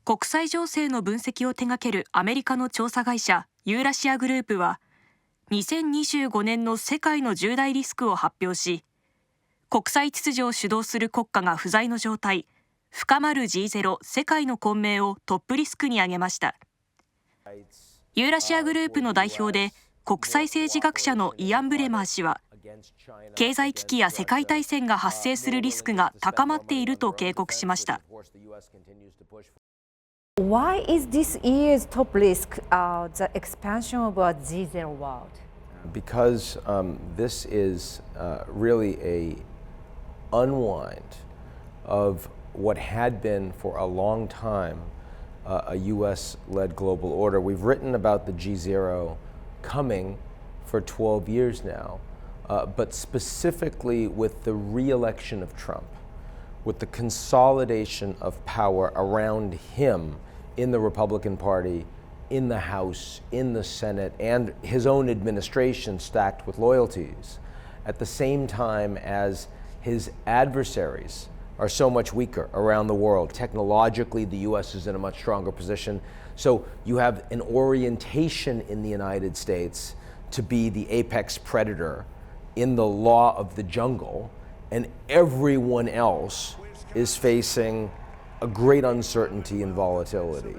国際情勢の分析を手掛けるアメリカの調査会社ユーラシアグループは、2025年の世界の10大リスクを発表し、国際秩序を主導する国家が不在の状態、深まる G ゼロ世界の混迷をトップリスクに挙げました。ユーラシアグループの代表で国際政治学者のイアン・ブレマー氏は、経済危機や世界大戦が発生するリスクが高まっていると警告しました。Why is this year's top risk the expansion of a G0 world? Because this is really a unwind of what had been for a long time a US-led global order. We've written about the G0 coming for 12 years now, but specifically with the re-election of Trump, with the consolidation of power around him in the Republican Party, in the House, in the Senate, and his own administration stacked with loyalties, at the same time as his adversaries are so much weaker around the world. Technologically, the US is in a much stronger position. So you have an orientation in the United States to be the apex predator in the law of the jungle, and everyone else is facing a great uncertainty and volatility.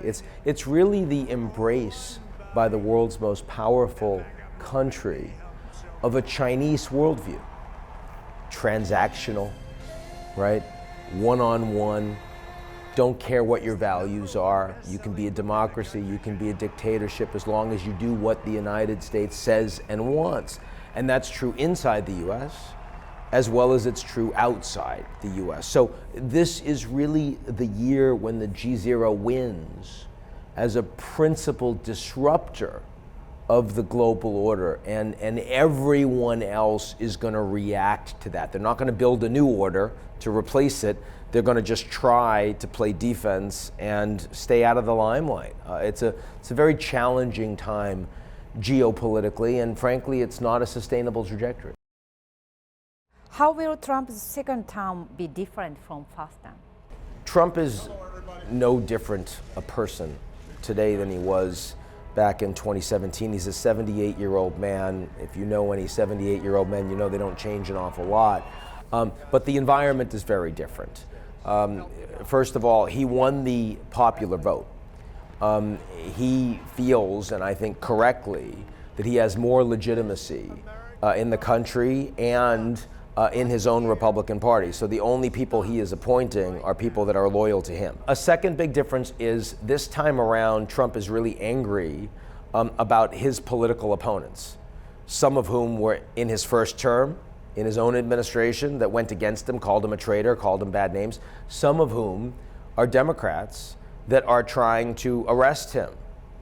It's really the embrace by the world's most powerful country of a Chinese worldview. Transactional, right? One-on-one, don't care what your values are. You can be a democracy, you can be a dictatorship as long as you do what the United States says and wants. And that's true inside the US, as well as it's true outside the US. So this is really the year when the G0 wins as a principal disruptor of the global order, and everyone else is going to react to that. They're not going to build a new order to replace it. They're going to just try to play defense and stay out of the limelight. It's a very challenging time geopolitically, and frankly, it's not a sustainable trajectory. How will Trump's second term be different from first term? Trump is no different a person today than he was back in 2017. He's a 78-year-old man. If you know any 78-year-old men, you know they don't change an awful lot. But the environment is very different. First of all, he won the popular vote. He feels, and I think correctly, that he has more legitimacy in the country and in his own Republican Party. So the only people he is appointing are people that are loyal to him. A second big difference is this time around, Trump is really angry about his political opponents, some of whom were in his first term, in his own administration, that went against him, called him a traitor, called him bad names, some of whom are Democrats that are trying to arrest him,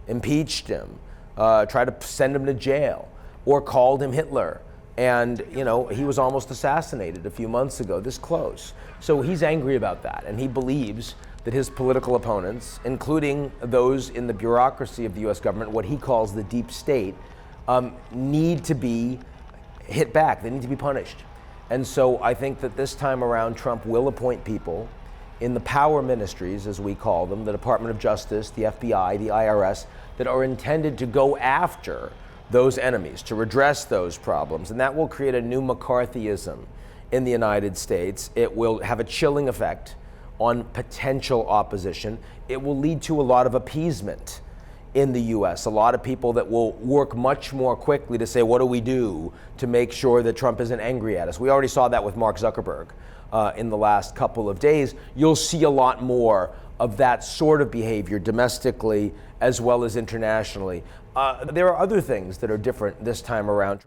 impeached him, try to send him to jail, or called him Hitler. And, you know, he was almost assassinated a few months ago, this close. So he's angry about that, and he believes that his political opponents, including those in the bureaucracy of the US government, what he calls the deep state, need to be hit back. They need to be punished. And so I think that this time around, Trump will appoint people in the power ministries, as we call them, the Department of Justice, the FBI, the IRS, that are intended to go after those enemies, to redress those problems. And that will create a new McCarthyism in the United States. It will have a chilling effect on potential opposition. It will lead to a lot of appeasement in the US. A lot of people that will work much more quickly to say, what do we do to make sure that Trump isn't angry at us? We already saw that with Mark Zuckerberg in the last couple of days. You'll see a lot more of that sort of behavior domestically as well as internationally. There are other things that are different this time around.